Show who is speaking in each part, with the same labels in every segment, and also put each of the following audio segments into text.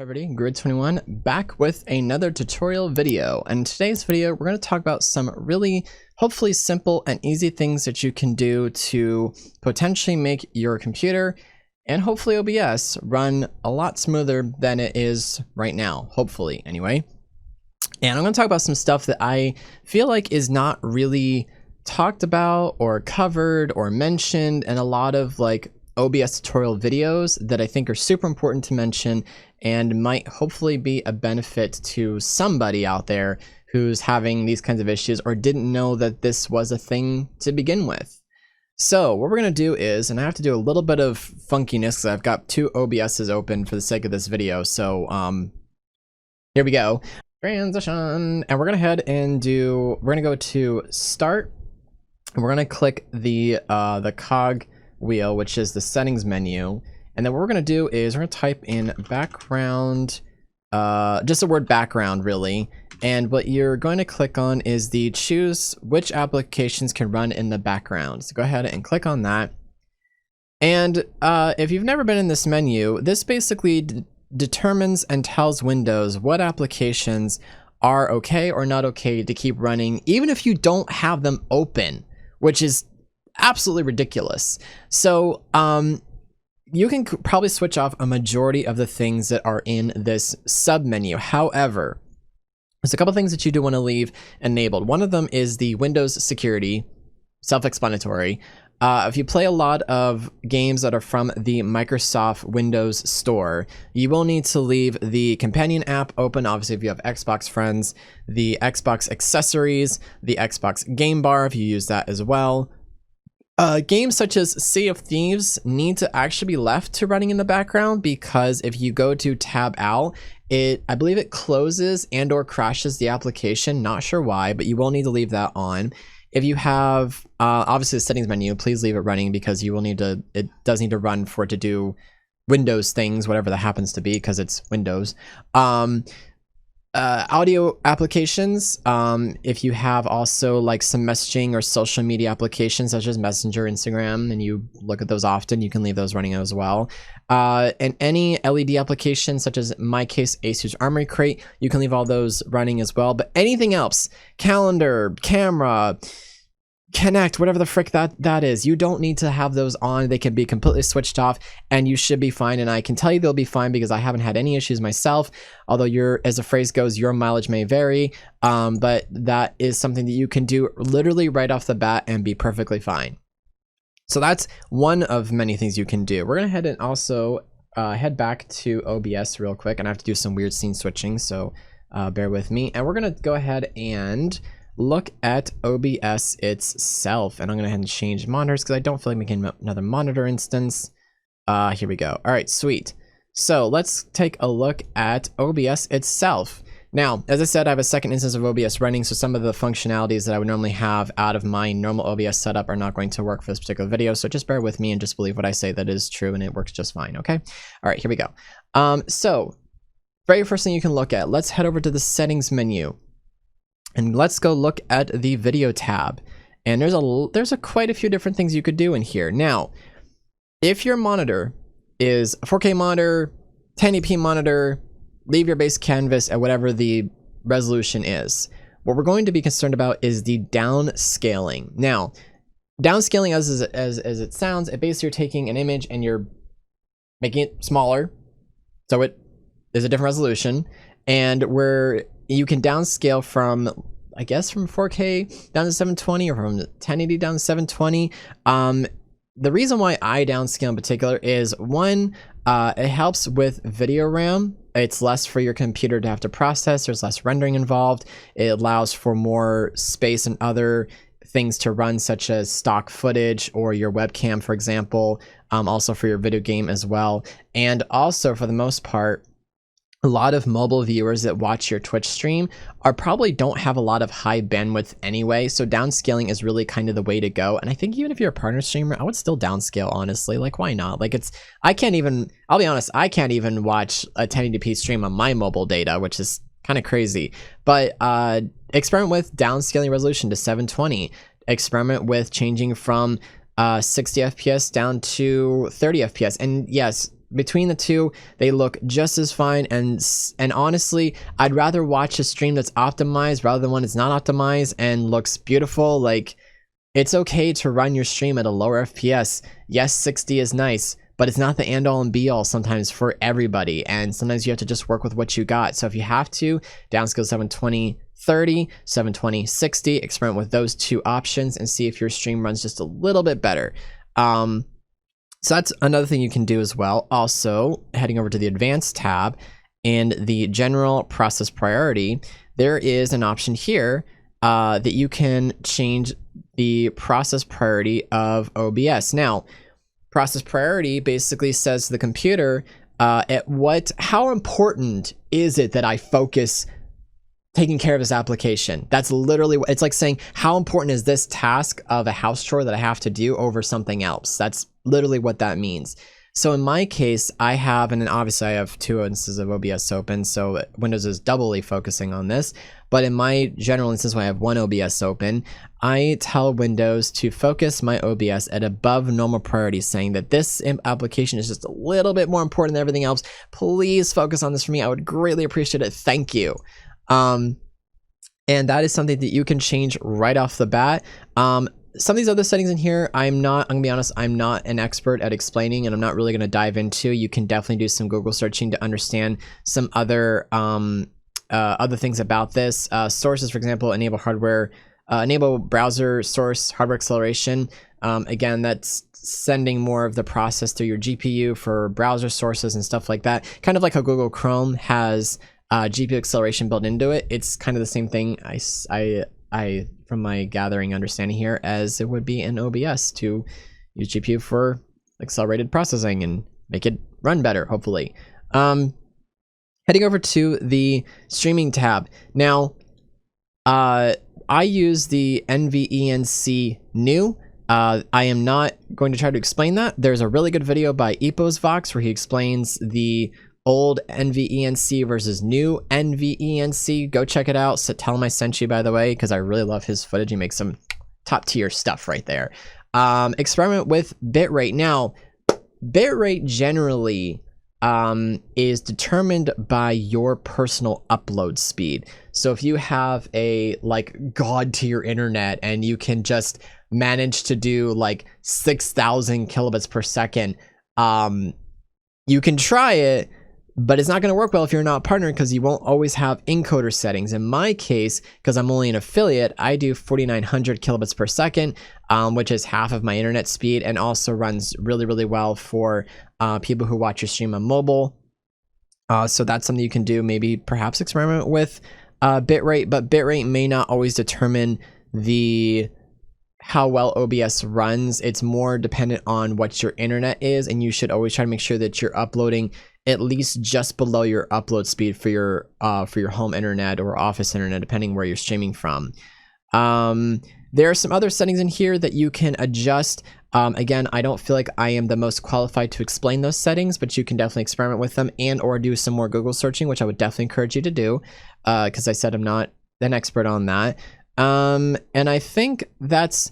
Speaker 1: Everybody, Grid21 back with another tutorial video, and in today's video we're going to talk about some really hopefully simple and easy things that you can do to potentially make your computer and hopefully OBS run a lot smoother than it is right now, hopefully anyway. And I'm going to talk about some stuff that I feel like is not really talked about or covered or mentioned in a lot of like OBS tutorial videos that I think are super important to mention and might hopefully be a benefit to somebody out there who's having these kinds of issues or didn't know that this was a thing to begin with. So what we're going to do is, and I have to do a little bit of funkiness because I've got two OBSs open for the sake of this video. So here we go. Transition. And we're going to head and we're going to go to Start. And we're going to click the cog wheel, which is the settings menu. And then what we're going to do is we're going to type in background, just the word background really. And what you're going to click on is the choose which applications can run in the background. So go ahead and click on that. And if you've never been in this menu, this basically determines and tells Windows what applications are okay or not okay to keep running, even if you don't have them open, which is absolutely ridiculous. So you can probably switch off a majority of the things that are in this sub menu. However, there's a couple things that you do want to leave enabled. One of them is the Windows security, self-explanatory. If you play a lot of games that are from the Microsoft Windows Store, you will need to leave the companion app open. Obviously, if you have Xbox friends, the Xbox accessories, the Xbox game bar, if you use that as well. Games such as Sea of Thieves need to actually be left to running in the background, because if you go to tab out, I believe it closes and or crashes the application. Not sure why, but you will need to leave that on. If you have obviously the settings menu, please leave it running, because you will need to, it does need to run for it to do Windows things, whatever that happens to be, because it's Windows. Audio applications, if you have also like some messaging or social media applications such as Messenger, Instagram, and you look at those often, you can leave those running as well. And any LED applications such as, in my case, Asus Armory Crate, you can leave all those running as well. But anything else, calendar, camera, Connect, whatever the frick that is, you don't need to have those on. They can be completely switched off and you should be fine. And I can tell you they'll be fine because I haven't had any issues myself. Although as the phrase goes, your mileage may vary, but that is something that you can do literally right off the bat and be perfectly fine. So that's one of many things you can do. We're gonna head and also head back to OBS real quick, and I have to do some weird scene switching, so bear with me. And we're gonna go ahead and look at OBS itself, and I'm gonna go ahead and change monitors because I don't feel like making another monitor instance. Here we go. All right, sweet. So let's take a look at OBS itself. Now, as I said, I have a second instance of OBS running, so some of the functionalities that I would normally have out of my normal OBS setup are not going to work for this particular video, so just bear with me and just believe what I say that is true, and it works just fine, okay? All right, here we go. So very first thing you can look at, let's head over to the settings menu. And let's go look at the video tab. And there's quite a few different things you could do in here. Now, if your monitor is a 4K monitor, 1080p monitor, leave your base canvas at whatever the resolution is. What we're going to be concerned about is the downscaling. Now, downscaling as it sounds, it basically you're taking an image and you're making it smaller, so it is a different resolution, and you can downscale from, I guess, from 4K down to 720 or from 1080 down to 720. The reason why I downscale in particular is, one, it helps with video RAM. It's less for your computer to have to process. There's less rendering involved. It allows for more space and other things to run, such as stock footage or your webcam, for example, also for your video game as well. And also, for the most part, a lot of mobile viewers that watch your Twitch stream probably don't have a lot of high bandwidth anyway, so downscaling is really kind of the way to go. And I think even if you're a partner streamer, I would still downscale, honestly. Like, why not? Like, I'll be honest, I can't even watch a 1080p stream on my mobile data, which is kind of crazy. But experiment with downscaling resolution to 720. Experiment with changing from 60 FPS down to 30 FPS. And yes, between the two, they look just as fine. And honestly, I'd rather watch a stream that's optimized rather than one that's not optimized and looks beautiful. Like, it's okay to run your stream at a lower FPS. Yes, 60 is nice, but it's not the end all and be all sometimes for everybody. And sometimes you have to just work with what you got. So if you have to, downscale 720 30, 720 60, experiment with those two options and see if your stream runs just a little bit better. So that's another thing you can do as well. Also, heading over to the advanced tab and the general process priority, there is an option here that you can change the process priority of OBS. Now, process priority basically says to the computer, how important is it that I focus taking care of this application? That's literally what it's like, saying how important is this task of a house chore that I have to do over something else. That's literally what that means. So in my case, I have, and then obviously I have 2 instances of OBS open, so Windows is doubly focusing on this. But in my general instance, when I have 1 OBS open, I tell Windows to focus my OBS at above normal priority, saying that this application is just a little bit more important than everything else. Please focus on this for me. I would greatly appreciate it. Thank you. And that is something that you can change right off the bat. Some of these other settings in here, I'm gonna be honest, I'm not an expert at explaining, and I'm not really gonna dive into. You can definitely do some Google searching to understand some other things about this. Sources, for example, enable browser source hardware acceleration. Again, that's sending more of the process through your GPU for browser sources and stuff like that. Kind of like how Google Chrome has GPU acceleration built into it. It's kind of the same thing, I from my gathering understanding here, as it would be in OBS, to use GPU for accelerated processing and make it run better, hopefully. Heading over to the streaming tab. Now, I use the NVENC new. I am not going to try to explain that. There's a really good video by EposVox where he explains the old NVENC versus new NVENC. Go check it out. So tell him I sent you, by the way, because I really love his footage. He makes some top tier stuff right there. Experiment with bitrate. Now, bitrate generally is determined by your personal upload speed. So if you have a god tier internet and you can just manage to do 6,000 kilobits per second, you can try it, but it's not going to work well if you're not partnered, because you won't always have encoder settings. In my case, because I'm only an affiliate, I do 4,900 kilobits per second, which is half of my internet speed, and also runs really, really well for people who watch your stream on mobile. So that's something you can do. Maybe perhaps experiment with bitrate, but bitrate may not always determine how well OBS runs. It's more dependent on what your internet is, and you should always try to make sure that you're uploading at least just below your upload speed for your home internet or office internet, depending where you're streaming from. There are some other settings in here that you can adjust. Again, I don't feel like I am the most qualified to explain those settings, but you can definitely experiment with them and or do some more Google searching, which I would definitely encourage you to do, because I said I'm not an expert on that. And I think that's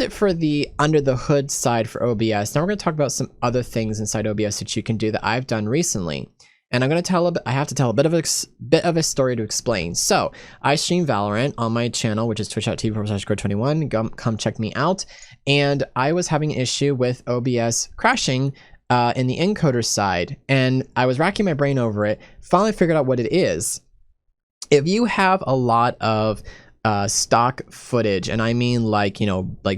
Speaker 1: it for the under the hood side for OBS. Now we're going to talk about some other things inside OBS that you can do that I've done recently. And I have to tell a bit of a story to explain. So I stream Valorant on my channel, which is twitch.tv/Growth21. Come check me out. And I was having an issue with OBS crashing in the encoder side, and I was racking my brain over it. Finally figured out what it is. If you have a lot of stock footage, and I mean like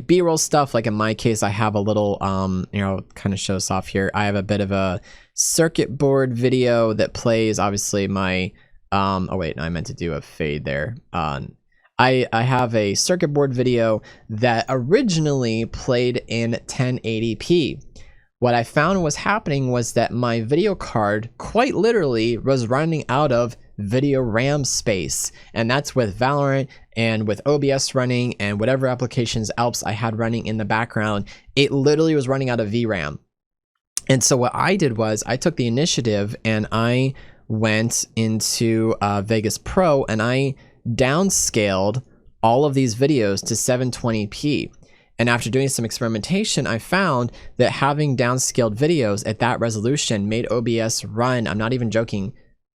Speaker 1: B-roll stuff, like in my case I have a little kind of show this off here. I have a bit of a circuit board video that plays obviously my oh wait, no, I meant to do a fade there. I have a circuit board video that originally played in 1080p. What I found was happening was that my video card quite literally was running out of video RAM space, and that's with Valorant and with OBS running and whatever applications else I had running in the background. It literally was running out of VRAM. And so what I did was I took the initiative and I went into Vegas Pro and I downscaled all of these videos to 720p. And after doing some experimentation, I found that having downscaled videos at that resolution made OBS run, I'm not even joking,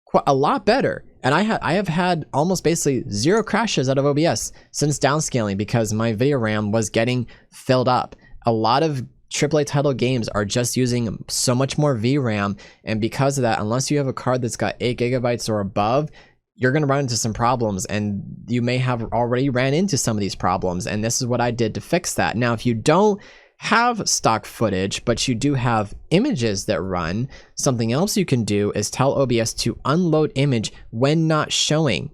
Speaker 1: quite a lot better. And I have had almost basically 0 crashes out of OBS since downscaling because my video RAM was getting filled up. A lot of AAA title games are just using so much more VRAM, and because of that, unless you have a card that's got 8 GB or above, you're going to run into some problems, and you may have already ran into some of these problems, and this is what I did to fix that. Now, if you don't have stock footage, but you do have images that run, something else you can do is tell OBS to unload image when not showing.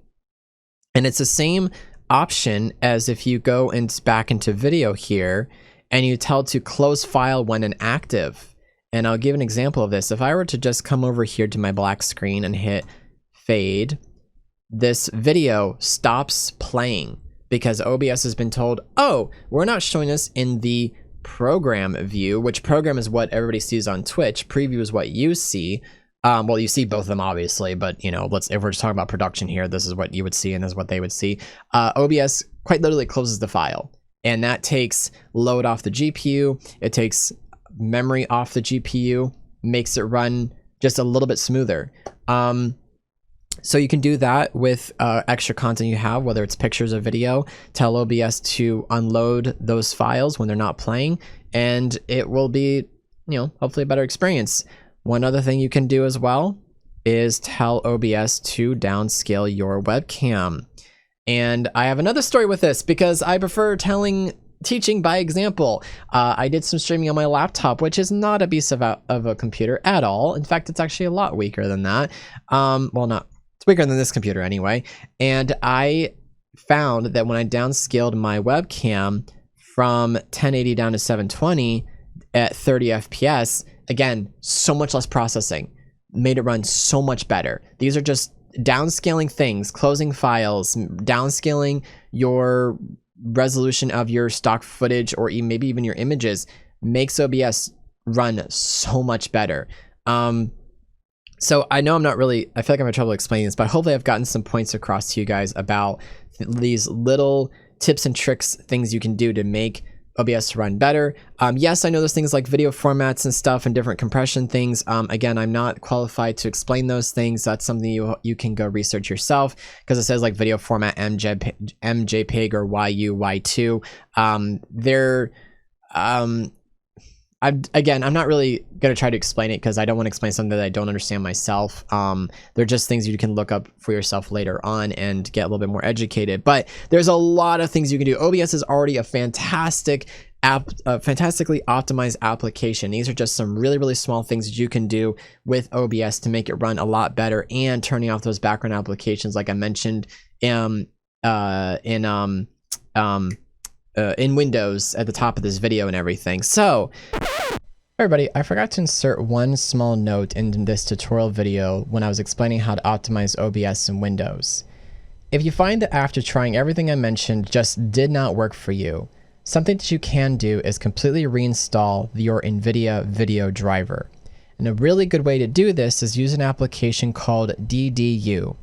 Speaker 1: And it's the same option as if you go back into video here and you tell to close file when inactive. And I'll give an example of this. If I were to just come over here to my black screen and hit fade, this video stops playing because OBS has been told, oh, we're not showing this in the program view, which program is what everybody sees on Twitch. Preview is what you see. Well, you see both of them obviously, but you know, if we're just talking about production here, this is what you would see and this is what they would see. OBS quite literally closes the file, and that takes load off the GPU. It takes memory off the GPU, makes it run just a little bit smoother. So you can do that with extra content you have, whether it's pictures or video. Tell OBS to unload those files when they're not playing, and it will be, you know, hopefully a better experience. One other thing you can do as well is tell OBS to downscale your webcam. And I have another story with this because I prefer teaching by example. I did some streaming on my laptop, which is not a beast of a computer at all. In fact, it's actually a lot weaker than that. It's weaker than this computer anyway. And I found that when I downscaled my webcam from 1080 down to 720 at 30 FPS, again, so much less processing, made it run so much better. These are just downscaling things, closing files, downscaling your resolution of your stock footage, or maybe even your images, makes OBS run so much better. So I know I feel like I'm having trouble explaining this, but hopefully I've gotten some points across to you guys about these little tips and tricks, things you can do to make OBS run better. Yes, I know there's things like video formats and stuff and different compression things. Again, I'm not qualified to explain those things. That's something you can go research yourself, because it says like video format MJPEG or YU, Y2. I'm not really going to try to explain it because I don't want to explain something that I don't understand myself. They're just things you can look up for yourself later on and get a little bit more educated. But there's a lot of things you can do. OBS is already a fantastically optimized application. These are just some really, really small things that you can do with OBS to make it run a lot better, and turning off those background applications like I mentioned in Windows at the top of this video and everything. So everybody, I forgot to insert one small note in this tutorial video when I was explaining how to optimize OBS in Windows. If you find that after trying everything I mentioned just did not work for you, something that you can do is completely reinstall your NVIDIA video driver. And a really good way to do this is use an application called DDU.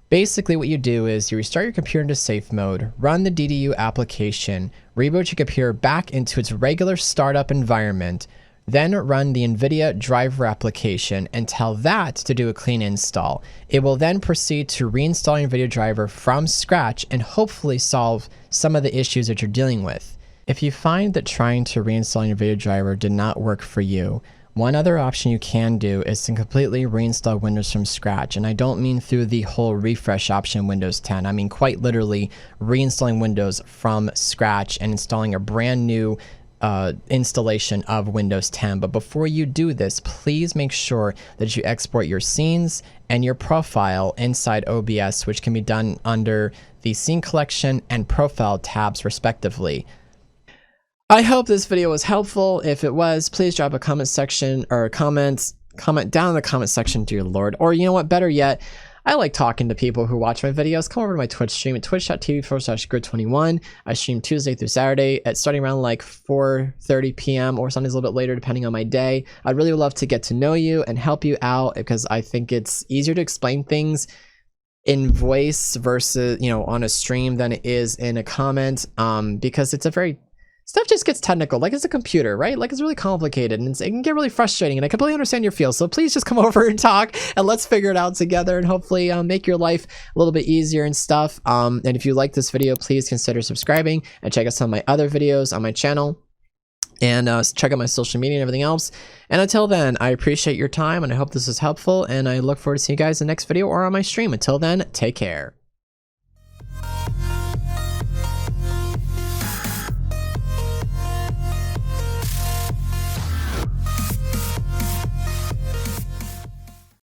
Speaker 1: Basically what you do is you restart your computer into safe mode, run the DDU application, reboot your computer back into its regular startup environment, then run the NVIDIA driver application and tell that to do a clean install. It will then proceed to reinstall your NVIDIA driver from scratch and hopefully solve some of the issues that you're dealing with. If you find that trying to reinstall your NVIDIA driver did not work for you, one other option you can do is to completely reinstall Windows from scratch. And I don't mean through the whole refresh option in Windows 10. I mean quite literally reinstalling Windows from scratch and installing a brand new installation of Windows 10. But before you do this, please make sure that you export your scenes and your profile inside OBS, which can be done under the Scene Collection and Profile tabs respectively. I hope this video was helpful. If it was, please drop a comment section or comment down in the comment section, dear Lord. Or you know what, better yet, I like talking to people who watch my videos. Come over to my Twitch stream at twitch.tv/grid21. I stream Tuesday through Saturday at starting around like 4:30 p.m. or sometimes a little bit later depending on my day. I'd really love to get to know you and help you out because I think it's easier to explain things in voice versus, you know, on a stream than it is in a comment, because it's a very stuff just gets technical. Like, it's a computer, right? Like, it's really complicated, and it can get really frustrating, and I completely understand your feels. So please just come over and talk, and let's figure it out together, and hopefully make your life a little bit easier and stuff. And if you like this video, please consider subscribing and check out some of my other videos on my channel. And check out my social media and everything else. And until then, I appreciate your time, and I hope this was helpful, and I look forward to seeing you guys in the next video or on my stream. Until then, take care.